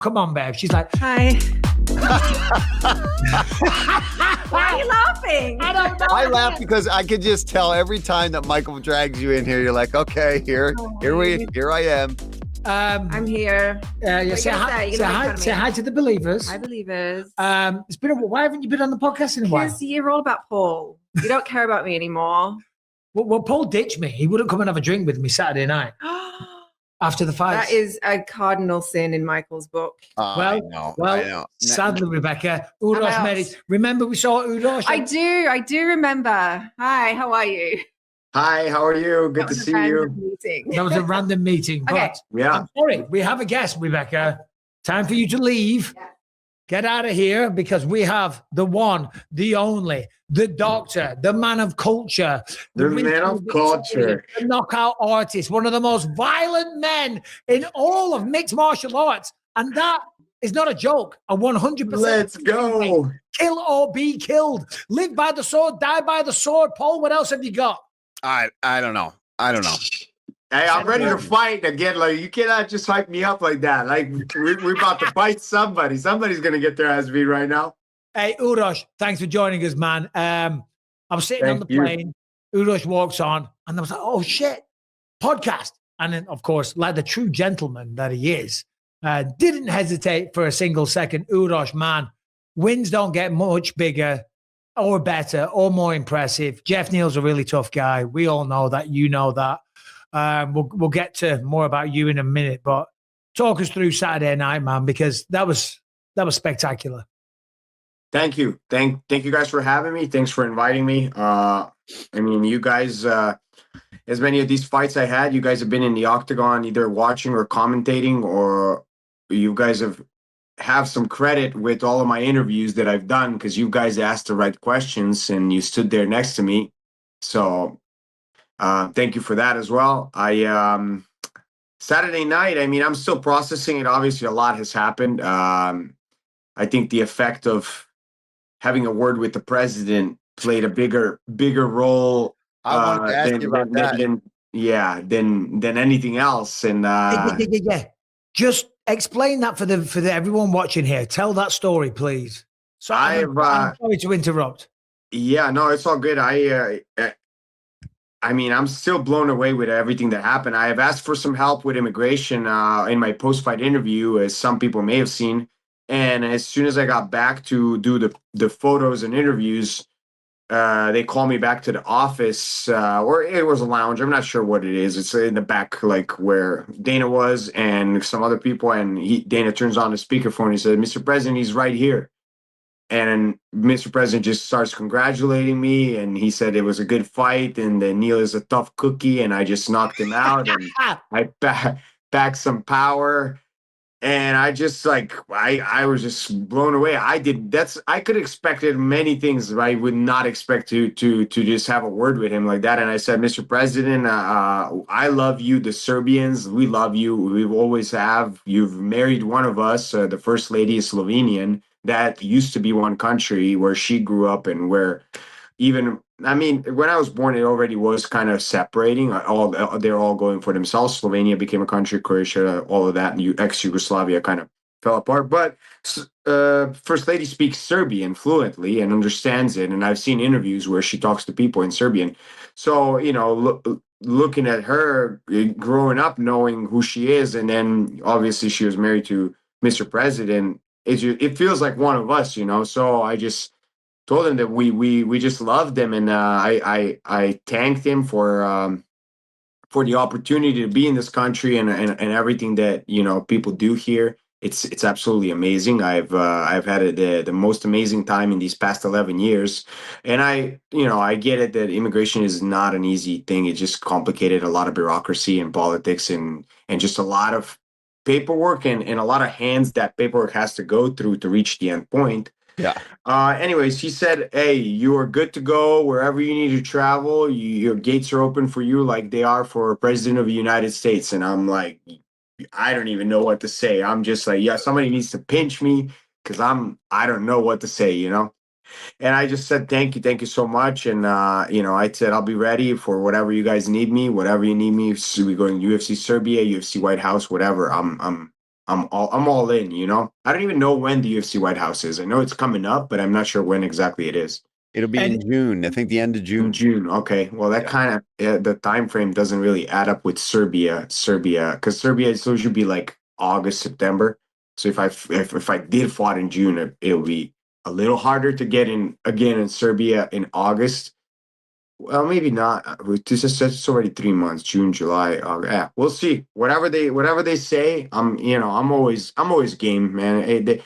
Come on, babe. She's like, hi. Why are you laughing? I don't know. I laugh because I could just tell every time that Michael drags you in here, you're like, okay, here I am. I'm here. Say hi to the believers. Hi, believers. It's been why haven't you been on the podcast in a while? Because you're all about Paul. You don't care about me anymore. Well, Paul ditched me. He wouldn't come and have a drink with me Saturday night after the fight. That is a cardinal sin in Michael's book. I know. Sadly, Rebecca, Uros Medic. Remember we saw Uros? I do remember. Hi, how are you? Hi, how are you? Good to see you. That was a random meeting. Okay. But I'm sorry, we have a guest, Rebecca. Time for you to leave. Yeah. Get out of here because we have the one, the only, the doctor, the man of culture. The man of culture. The knockout artist, one of the most violent men in all of mixed martial arts. And that is not a joke. A 100%. Let's go. Kill or be killed. Live by the sword, die by the sword. Paul, what else have you got? I don't know. Hey, I'm ready to fight again. Like, you cannot just hype me up like that. Like, we're about to fight somebody. Somebody's going to get their ass beat right now. Hey, Uros, thanks for joining us, man. I was sitting on the plane. Uros walks on, and I was like, oh, shit, podcast. And then, of course, like the true gentleman that he is, didn't hesitate for a single second. Uros, man, wins don't get much bigger or better or more impressive. Jeff Neal's a really tough guy. We all know that. You know that. We'll get to more about you in a minute, but talk us through Saturday night, man, because that was spectacular. Thank you. Thank you guys for having me. Thanks for inviting me. I mean, you guys, as many of these fights I had, you guys have been in the octagon, either watching or commentating, or you guys have some credit with all of my interviews that I've done because you guys asked the right questions and you stood there next to me. So thank you for that as well. Saturday night, I mean, I'm still processing it. Obviously, a lot has happened. I think the effect of having a word with the president played a bigger role I wanted to ask you about that. than anything else. And yeah. Just explain that for everyone watching here. Tell that story, please. So I'm sorry to interrupt. Yeah, no, it's all good. I mean, I'm still blown away with everything that happened. I have asked for some help with immigration in my post-fight interview, as some people may have seen. And as soon as I got back to do the photos and interviews, they called me back to the office, or it was a lounge. I'm not sure what it is. It's in the back, like where Dana was and some other people. And Dana turns on the speakerphone. He said, "Mr. President, he's right here." And Mr. President just starts congratulating me. And he said it was a good fight. And then Neal is a tough cookie. And I just knocked him out. And I back some power. And I just I was just blown away. I could have expected many things, but I would not expect to just have a word with him like that. And I said, "Mr. President, I love you. The Serbians, we love you. We always have. You've married one of us. The first lady is Slovenian. That used to be one country where she grew up and where even, I mean, when I was born, it already was kind of separating. They're all going for themselves. Slovenia became a country, Croatia, all of that, and ex-Yugoslavia kind of fell apart. But First Lady speaks Serbian fluently and understands it. And I've seen interviews where she talks to people in Serbian. So, you know, looking at her growing up, knowing who she is, and then obviously she was married to Mr. President, it feels like one of us, you know. So I just told him that we just loved him, and I thanked him for the opportunity to be in this country and everything that, you know, people do here. It's absolutely amazing. I've had the most amazing time in these past 11 years, and I get it that immigration is not an easy thing. It's just complicated, a lot of bureaucracy and politics and just a lot of paperwork and a lot of hands that paperwork has to go through to reach the end point. Yeah. Anyways, he said, "Hey, you are good to go wherever you need to travel. Your gates are open for you like they are for President of the United States." And I'm like, I don't even know what to say. I'm just like, yeah, somebody needs to pinch me because I don't know what to say, you know. And I just said, thank you so much. And I said, I'll be ready for whatever you guys need me, whatever you need me. So we're going UFC Serbia, UFC White House, whatever. I'm I'm all in, you know. I don't even know when the UFC White House is. I know it's coming up, but I'm not sure when exactly it is. It'll be in June. I think the end of June. In June, okay. Well, that kind of the time frame doesn't really add up with Serbia, because Serbia is usually be like August, September. So if I did fought in June, it'll be a little harder to get in again in Serbia in August. Well, maybe not. It's already 3 months, June, July. Yeah, we'll see. Whatever they say, I'm always game, man.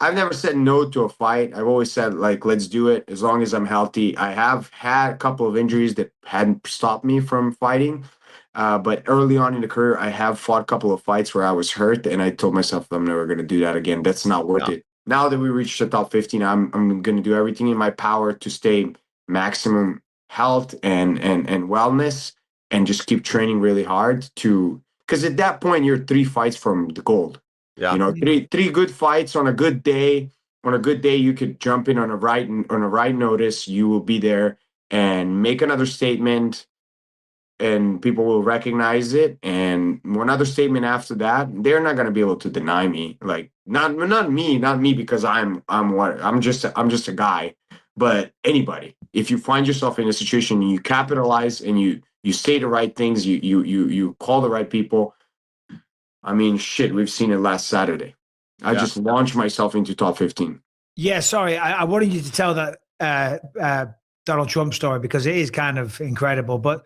I've never said no to a fight. I've always said, like, let's do it as long as I'm healthy. I have had a couple of injuries that hadn't stopped me from fighting. But early on in the career, I have fought a couple of fights where I was hurt, and I told myself I'm never going to do that again. That's not worth it. Now that we reached the top 15, I'm going to do everything in my power to stay maximum health and wellness, and just keep training really hard because at that point you're 3 fights from the gold. You know, three good fights on a good day. On a good day, you could jump in on a right notice. You will be there and make another statement, and people will recognize it. And one other statement after that, they're not going to be able to deny me. Like not me because I'm just a guy, but anybody. If you find yourself in a situation, you capitalize and you say the right things, you call the right people. I mean, shit, we've seen it last Saturday. I just launched myself into top 15. Yeah, sorry. I wanted you to tell that Donald Trump story because it is kind of incredible. But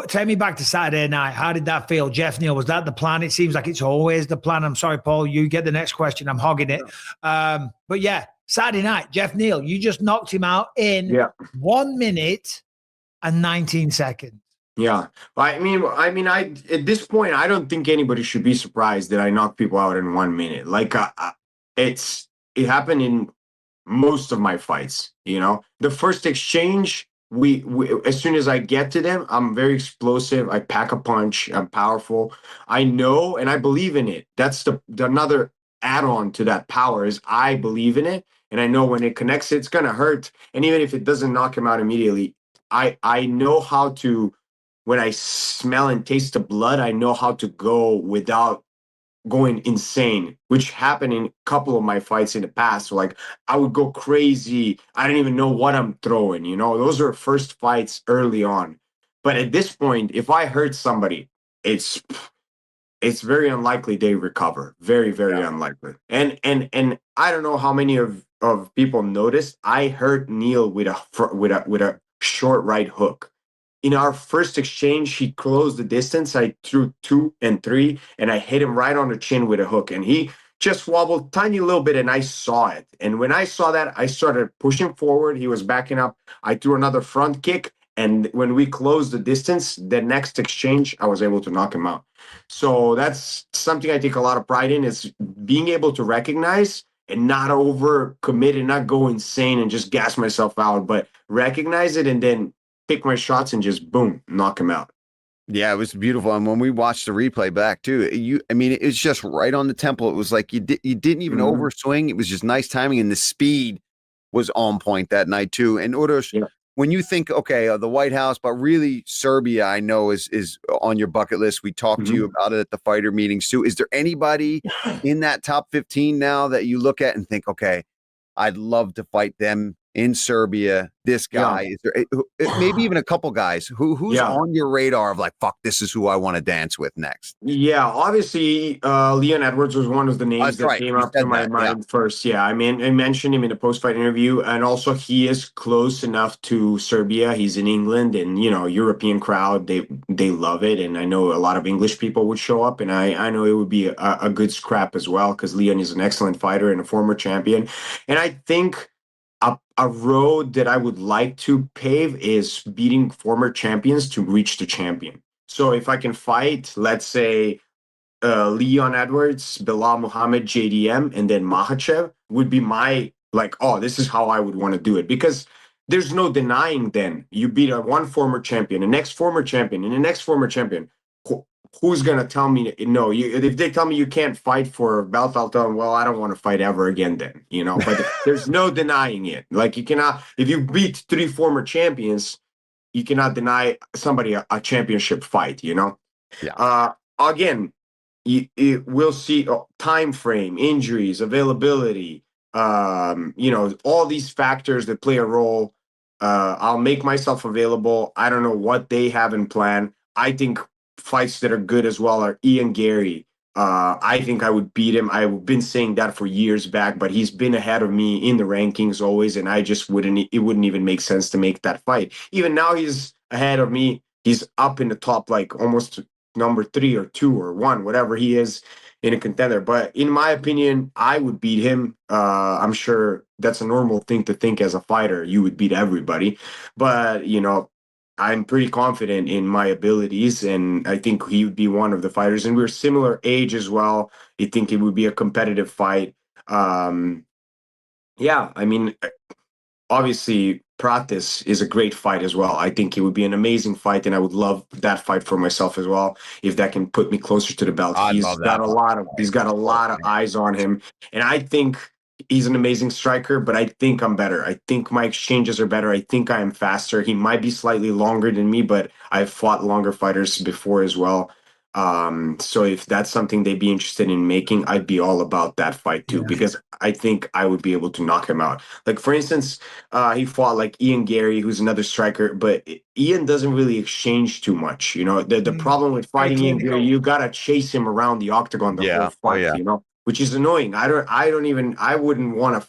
take me back to Saturday night. How did that feel? Jeff Neal, was that the plan? It seems like it's always the plan. I'm sorry, Paul, you get the next question. I'm hogging it. But yeah, Saturday night, Jeff Neal, you just knocked him out in 1 minute and 19 seconds. Yeah. I mean, at this point, I don't think anybody should be surprised that I knock people out in 1 minute. Like, it happened in most of my fights, you know. The first exchange, we as soon as I get to them, I'm very explosive. I pack a punch. I'm powerful. I know and I believe in it. That's the another add-on to that power is I believe in it. And I know when it connects, it's going to hurt. And even if it doesn't knock him out immediately, I know how to. When I smell and taste the blood, I know how to go without going insane, which happened in a couple of my fights in the past. So like I would go crazy. I didn't even know what I'm throwing, you know. Those are first fights early on. But at this point, if I hurt somebody, it's very unlikely they recover. Very, very unlikely. And I don't know how many of people noticed. I hurt Neal with a short right hook. In our first exchange, he closed the distance. I threw 2 and 3, and I hit him right on the chin with a hook. And he just wobbled tiny little bit, and I saw it. And when I saw that, I started pushing forward. He was backing up. I threw another front kick. And when we closed the distance, the next exchange, I was able to knock him out. So that's something I take a lot of pride in, is being able to recognize and not overcommit and not go insane and just gas myself out, but recognize it and then pick my shots and just boom, knock him out. Yeah, it was beautiful. And when we watched the replay back too, it was just right on the temple. It was like you didn't even overswing. It was just nice timing, and the speed was on point that night too. And Uros, when you think, okay, the White House, but really Serbia, I know is on your bucket list. We talked to you about it at the fighter meetings too. Is there anybody in that top 15 now that you look at and think, okay, I'd love to fight them in Serbia? This guy, is there maybe even a couple guys who's on your radar of like, fuck, this is who I want to dance with next? Yeah, obviously, Leon Edwards was one of the names that came up to my mind first. Yeah, I mean, I mentioned him in the post-fight interview, and also he is close enough to Serbia. He's in England, and European crowd, they love it, and I know a lot of English people would show up, and I know it would be a good scrap as well, because Leon is an excellent fighter and a former champion, and I think a road that I would like to pave is beating former champions to reach the champion. So if I can fight, let's say, Leon Edwards, Belal Muhammad, JDM, and then Makhachev would be my, like, oh, this is how I would want to do it. Because there's no denying then. You beat one former champion, the next former champion, and the next former champion. Who's going to tell me no? If they tell me you can't fight for a belt, I'll tell them, well, I don't want to fight ever again then, But there's no denying it. Like, you cannot, if you beat 3 former champions, you cannot deny somebody a championship fight, Yeah. Again, we'll see time frame, injuries, availability, all these factors that play a role. I'll make myself available. I don't know what they have in plan. I think fights that are good as well are Ian Garry. I think I would beat him. I've been saying that for years back, but he's been ahead of me in the rankings always, and I just it wouldn't even make sense to make that fight. Even now he's ahead of me. He's up in the top, like almost number 3 or 2 or 1, whatever he is in a contender. But in my opinion, I would beat him. I'm sure that's a normal thing to think as a fighter. You would beat everybody. But, I'm pretty confident in my abilities, and I think he would be one of the fighters. And we're similar age as well. I think it would be a competitive fight. Obviously, Pratis is a great fight as well. I think it would be an amazing fight, and I would love that fight for myself as well, if that can put me closer to the belt. He's got a lot of eyes on him, and I think he's an amazing striker, but I think I'm better. I think my exchanges are better. I think I am faster. He might be slightly longer than me, but I've fought longer fighters before as well. So if that's something they'd be interested in making, I'd be all about that fight too, because I think I would be able to knock him out. Like, for instance, he fought like Ian Garry, who's another striker, but Ian doesn't really exchange too much. The problem with fighting Ian Garry, you gotta chase him around the octagon the whole fight, which is annoying. I wouldn't want to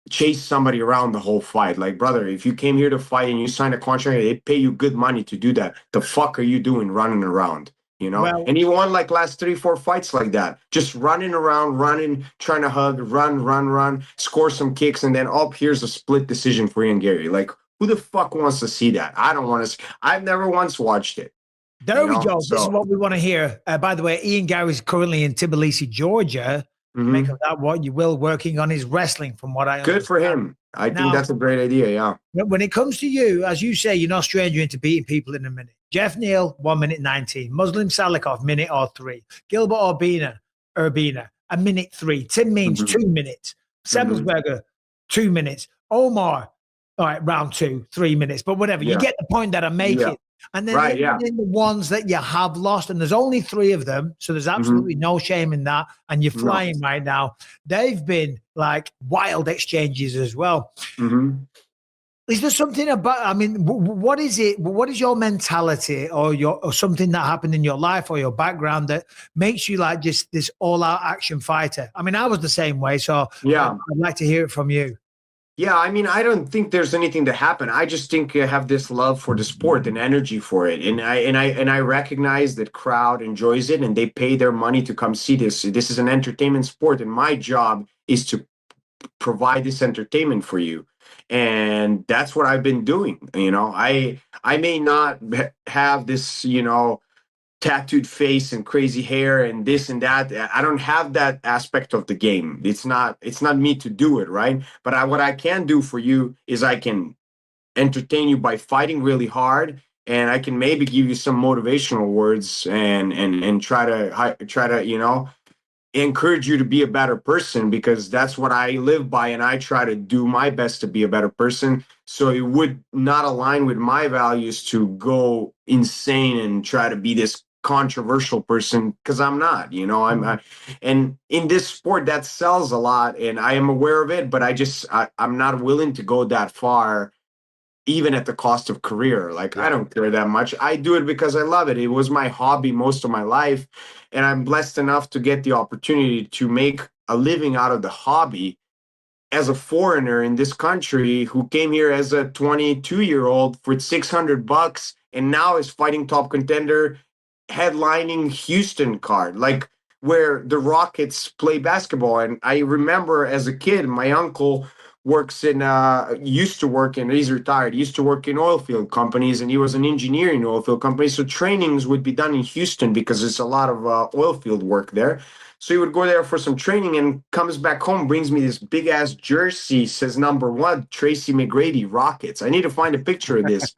chase somebody around the whole fight. Like, brother, if you came here to fight and you signed a contract, they pay you good money to do that. The fuck are you doing running around? Well, and he won like last 3-4 fights like that, just running around, trying to hug, run, score some kicks, and then here's a split decision for Ian Garry. Like, who the fuck wants to see that? I don't want to. I've never once watched it. There we go. So, this is what we want to hear. By the way, Ian Garry is currently in Tbilisi, Georgia. Make of that what you will, working on his wrestling, from what I understand. Good for him. I think that's a great idea, yeah. When it comes to you, as you say, you're no stranger into beating people in a minute. Jeff Neal, 1 minute 19. Muslim Salikov, minute or 3. Gilbert Urbina, 1 minute 3. Tim Means, 2 minutes. Sebelsberger, 2 minutes. Omar, all right, round 2, 3 minutes. But whatever, you get the point that I'm making. Yeah. And then in the ones that you have lost, and there's only 3 of them, so there's absolutely no shame in that, and you're flying right now. They've been like wild exchanges as well. Is there something about, I mean, what is it? What is your mentality or something that happened in your life or your background that makes you like just this all-out action fighter? I mean, I was the same way, so I'd like to hear it from you. Yeah, I mean, I don't think there's anything to happen. I just think I have this love for the sport and energy for it, and I recognize that crowd enjoys it and they pay their money to come see this. This is an entertainment sport, and my job is to provide this entertainment for you, and that's what I've been doing. I may not have this, tattooed face and crazy hair and this and that. I don't have that aspect of the game. It's not me to do it, right? But what I can do for you is I can entertain you by fighting really hard, and I can maybe give you some motivational words and try to encourage you to be a better person, because that's what I live by, and I try to do my best to be a better person. So it would not align with my values to go insane and try to be this controversial person, because I'm not, and in this sport that sells a lot, and I am aware of it, but I'm not willing to go that far, even at the cost of career. Like, I don't care that much. I do it because I love it. It was my hobby most of my life, and I'm blessed enough to get the opportunity to make a living out of the hobby as a foreigner in this country who came here as a 22-year-old for $600 and now is fighting top contender, headlining Houston card, like where the Rockets play basketball. And I remember as a kid, my uncle used to work in, he's retired, used to work in oil field companies, and he was an engineer in oil field companies. So trainings would be done in Houston because there's a lot of oil field work there. So he would go there for some training and comes back home, brings me this big ass jersey, says #1, Tracy McGrady, Rockets. I need to find a picture of this.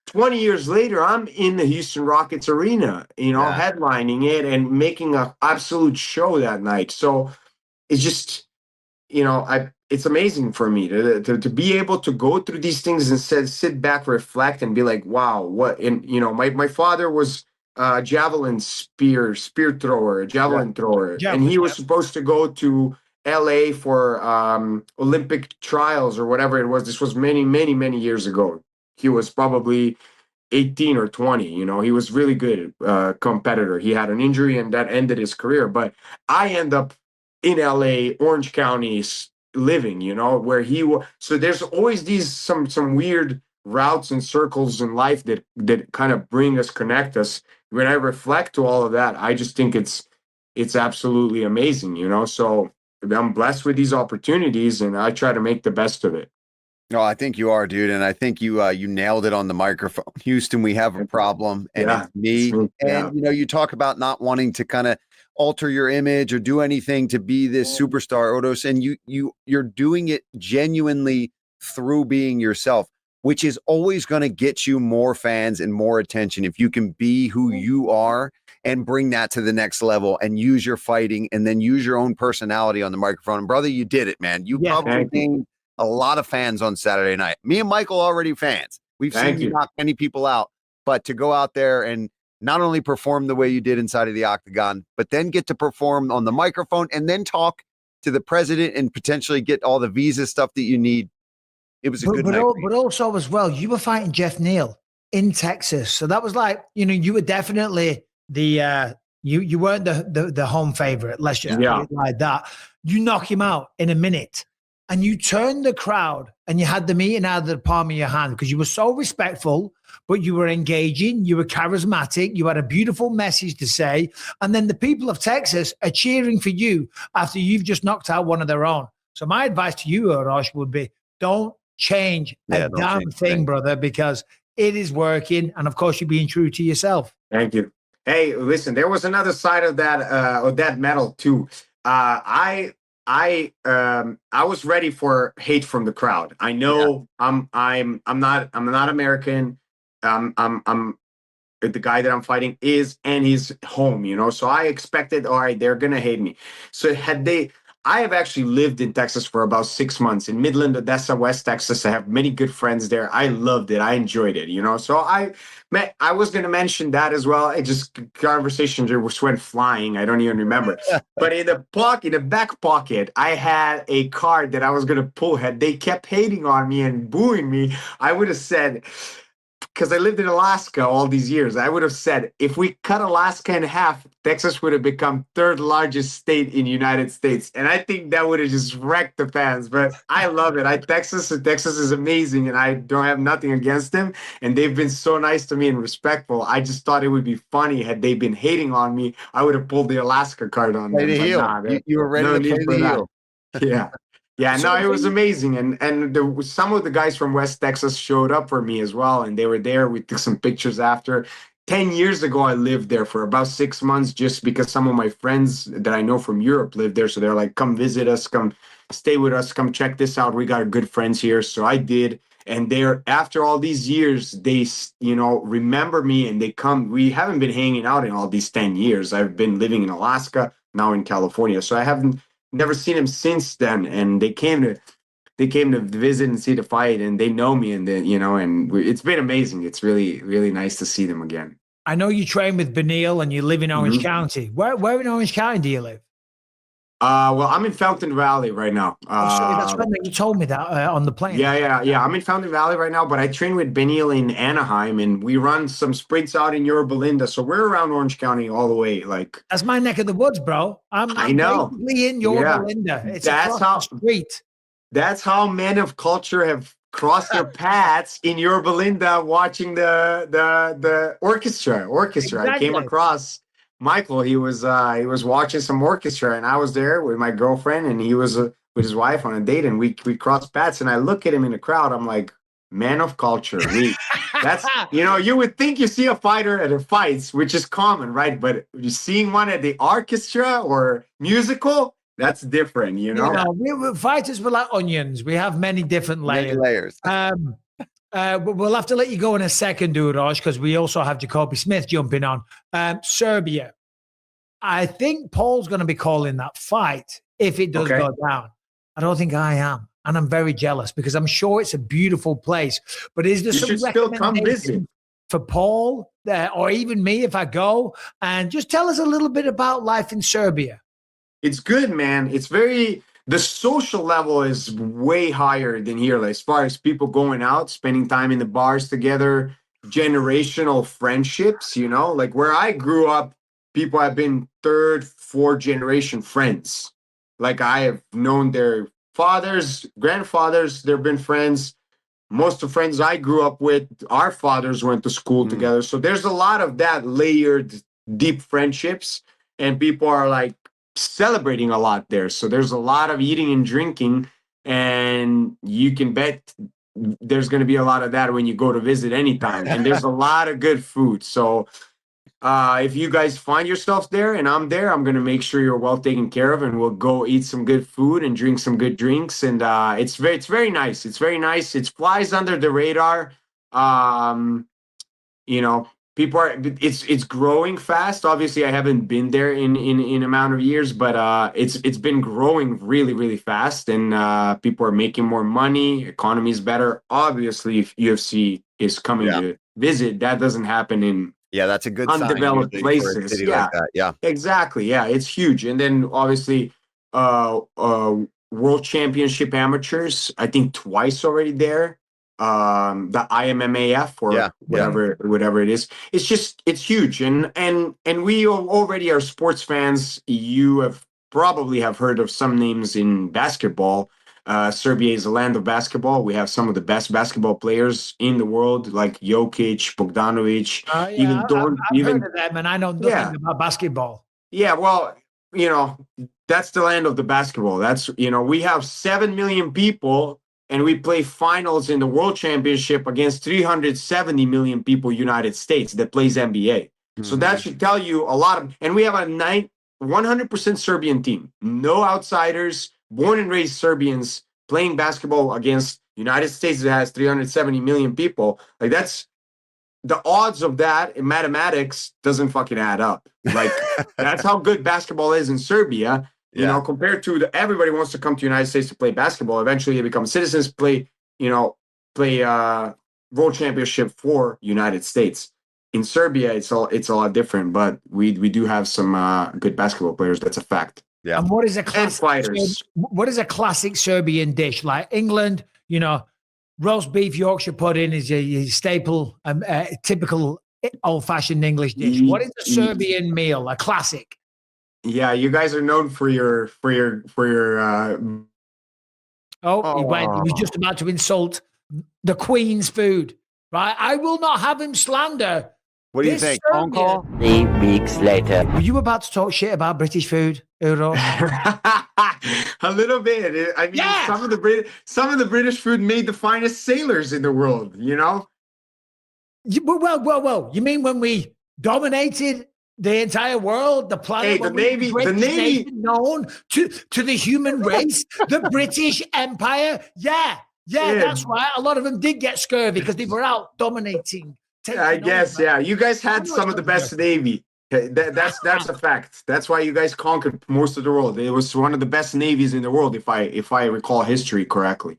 20 years later, I'm in the Houston Rockets arena, headlining it and making an absolute show that night. So it's just, it's amazing for me to be able to go through these things and sit back, reflect, and be like, wow, what? And my father was javelin spear thrower, javelin thrower, and he was supposed to go to LA for Olympic trials or whatever it was. This was many years ago. He was probably 18 or 20. You know, he was really good competitor. He had an injury and that ended his career. But I end up in LA, Orange County, living, you know, where he was. So there's always these some weird routes and circles in life that kind of connect us. When I reflect to all of that, I just think it's absolutely amazing, you know. So I'm blessed with these opportunities and I try to make the best of it. No, I think you are, dude. And I think you nailed it on the microphone. Houston, we have a problem, and it's me. And, you know, you talk about not wanting to kind of alter your image or do anything to be this superstar, Uros, and you're doing it genuinely through being yourself, which is always going to get you more fans and more attention if you can be who you are and bring that to the next level and use your fighting and then use your own personality on the microphone. And brother, you did it, man. You probably gained a lot of fans on Saturday night. Me and Michael already fans. We've seen you knock many people out, but to go out there and not only perform the way you did inside of the octagon, but then get to perform on the microphone and then talk to the president and potentially get all the visa stuff that you need. It was a good night. But also as well, you were fighting Jeff Neal in Texas. So that was like, you know, you were definitely the you weren't the home favorite. Let's just put it like that. You knock him out in a minute. And you turned the crowd and you had them eating out of the palm of your hand because you were so respectful, but you were engaging, you were charismatic, you had a beautiful message to say. And then the people of Texas are cheering for you after you've just knocked out one of their own. So my advice to you, Uros, would be don't change a damn thing, brother, because it is working. And of course, you're being true to yourself. Thank you. Hey, listen, there was another side of that medal too. I was ready for hate from the crowd. I know I'm not American. I'm the guy that I'm fighting is, and he's home, you know. So I expected, all right, they're gonna hate me. So I have actually lived in Texas for about 6 months in Midland, Odessa, West Texas. I have many good friends there. I loved it. I enjoyed it, you know. So I was going to mention that as well. It just conversations just went flying. I don't even remember. But in the back pocket, I had a card that I was going to pull. Had they kept hating on me and booing me, I would have said, because I lived in Alaska all these years, I would have said, if we cut Alaska in half, Texas would have become third largest state in the United States. And I think that would have just wrecked the fans. But I love it. Texas is amazing, and I don't have nothing against them. And they've been so nice to me and respectful. I just thought it would be funny had they been hating on me. I would have pulled the Alaska card on them. You were ready to play the heel. Yeah. Yeah, no, it was amazing. And some of the guys from West Texas showed up for me as well. And they were there. We took some pictures after. 10 years ago, I lived there for about 6 months just because some of my friends that I know from Europe lived there. So they're like, come visit us, come stay with us, come check this out. We got good friends here. So I did. And after all these years, they, you know, remember me and they come. We haven't been hanging out in all these 10 years. I've been living in Alaska, now in California. So I haven't never seen him since then, and they came to visit and see the fight, and they know me, and then, you know, and it's been amazing. It's really, really nice to see them again. I know you train with Benil and you live in Orange County. Where in Orange County do you live? Well, I'm in Fountain Valley right now. That's when you told me that on the plane. Yeah. I'm in Fountain Valley right now, but I train with Benil in Anaheim, and we run some sprints out in Yorba Linda. So we're around Orange County all the way. Like, that's my neck of the woods, bro. I know. Basically in Yorba Linda. It's across the street. That's how men of culture have crossed their paths in Yorba Linda, watching the orchestra. Exactly. I came across Michael. He was watching some orchestra, and I was there with my girlfriend, and he was with his wife on a date, and we crossed paths. And I look at him in the crowd. I'm like, man of culture. That's, you know, you would think you see a fighter at the fights, which is common, right? But you seeing one at the orchestra or musical, that's different, you know. We fighters were like onions. We have many different layers. We'll have to let you go in a second, Uros, because we also have Jacoby Smith jumping on. Serbia. I think Paul's going to be calling that fight if it does go down. I don't think I am. And I'm very jealous because I'm sure it's a beautiful place. But is there some recommendation? Still come visit. for Paul or even me if I go? And just tell us a little bit about life in Serbia. It's good, man. The social level is way higher than here. Like, as far as people going out, spending time in the bars together, generational friendships, like where I grew up, people have been third, fourth generation friends. Like, I have known their fathers, grandfathers, they've been friends. Most of the friends I grew up with, our fathers went to school together. So there's a lot of that layered, deep friendships, and people are like celebrating a lot there. So there's a lot of eating and drinking, and you can bet there's going to be a lot of that when you go to visit anytime. And there's a lot of good food. So if you guys find yourselves there and I'm there, I'm going to make sure you're well taken care of, and we'll go eat some good food and drink some good drinks. And it's very nice. It's very nice. It flies under the radar. People it's growing fast. Obviously, I haven't been there in amount of years, but it's been growing really, really fast, and people are making more money. Economy is better. Obviously, if UFC is coming to visit, that doesn't happen in that's a good undeveloped sign places. for a city like that. Yeah, exactly. Yeah, it's huge. And then obviously, World Championship amateurs, I think twice already there. The IMMAF or whatever it is. It's huge. And we already are sports fans. You probably have heard of some names in basketball. Serbia is a land of basketball. We have some of the best basketball players in the world, like Jokic, Bogdanovic. I've heard of them, and I know nothing about basketball. Yeah, well, that's the land of the basketball. That's, we have 7 million people, and we play finals in the World Championship against 370 million people, United States, that plays NBA. So that should tell you a lot of, and we have a 100% Serbian team. No outsiders, born and raised Serbians playing basketball against United States that has 370 million people. Like, that's the odds of that in mathematics doesn't fucking add up. Like, that's how good basketball is in Serbia. Compared to everybody wants to come to the United States to play basketball. Eventually they become citizens, play World Championship for United States. In Serbia, it's a lot different, but we do have some good basketball players. That's a fact. Yeah. And what is a classic Serbian dish? Like England, roast beef, Yorkshire pudding is your staple, typical old-fashioned English dish. What is a Serbian meal? A classic? Yeah, you guys are known for your. He was just about to insult the Queen's food, right? I will not have him slander. What do you think? Phone call? 3 weeks later. Were you about to talk shit about British food, Uros? A little bit. I mean, some of the British food made the finest sailors in the world. Well. You mean when we dominated the entire world, the planet? Hey, the Navy, known to the human race, the British Empire. Yeah, that's right. A lot of them did get scurvy because they were out dominating. I guess, yeah. You guys had some of the best Navy. That's a fact. That's why you guys conquered most of the world. It was one of the best navies in the world, if I recall history correctly.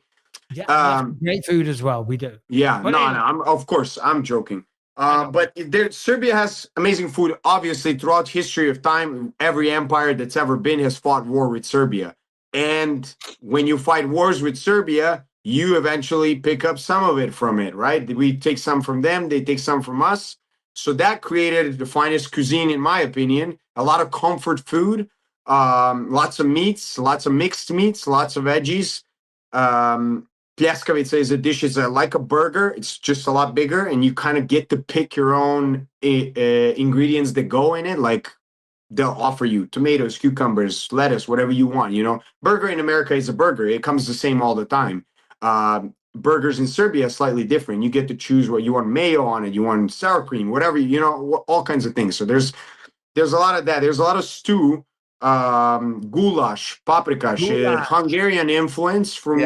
Yeah, great food as well. We do. Yeah, but I'm joking. But Serbia has amazing food. Obviously, throughout history of time, every empire that's ever been has fought war with Serbia. And when you fight wars with Serbia, you eventually pick up some of it from it, right? We take some from them, they take some from us. So that created the finest cuisine, in my opinion. A lot of comfort food, lots of meats, lots of mixed meats, lots of veggies. Pljeskavica is a dish. It's like a burger. It's just a lot bigger, and you kind of get to pick your own ingredients that go in it. Like, they'll offer you tomatoes, cucumbers, lettuce, whatever you want. Burger in America is a burger. It comes the same all the time. Burgers in Serbia are slightly different. You get to choose what you want, mayo on it, you want sour cream, whatever, all kinds of things. So there's a lot of that. There's a lot of stew, goulash, paprikash, Hungarian influence from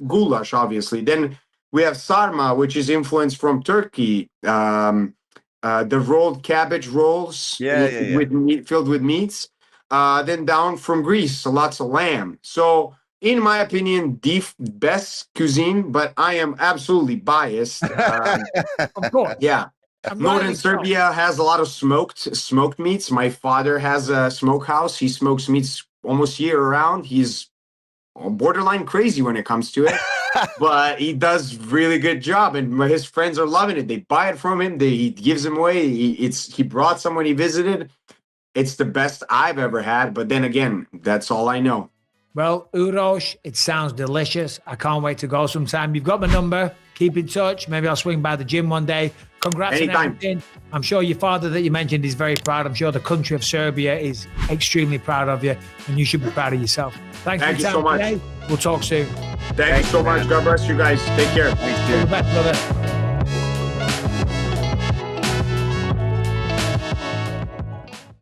goulash, obviously. Then we have sarma, which is influenced from Turkey. The rolled cabbage rolls with meat, filled with meats. Then down from Greece, lots of lamb. So, in my opinion, the best cuisine, but I am absolutely biased. Of course. Yeah. Northern Serbia has a lot of smoked meats. My father has a smokehouse. He smokes meats almost year round. He's borderline crazy when it comes to it, but he does really good job, and his friends are loving it. They buy it from him. He gives them away. He brought someone he visited. It's the best I've ever had, but then again, that's all I know. Well, Uros, it sounds delicious. I can't wait to go sometime. You've got my number. Keep in touch. Maybe I'll swing by the gym one day. Congrats on everything. I'm sure your father that you mentioned is very proud. I'm sure the country of Serbia is extremely proud of you, and you should be proud of yourself. Thank you so much. Today. We'll talk soon. Thank you so much. God bless you guys. Take care. Thanks, dude. All the best, brother.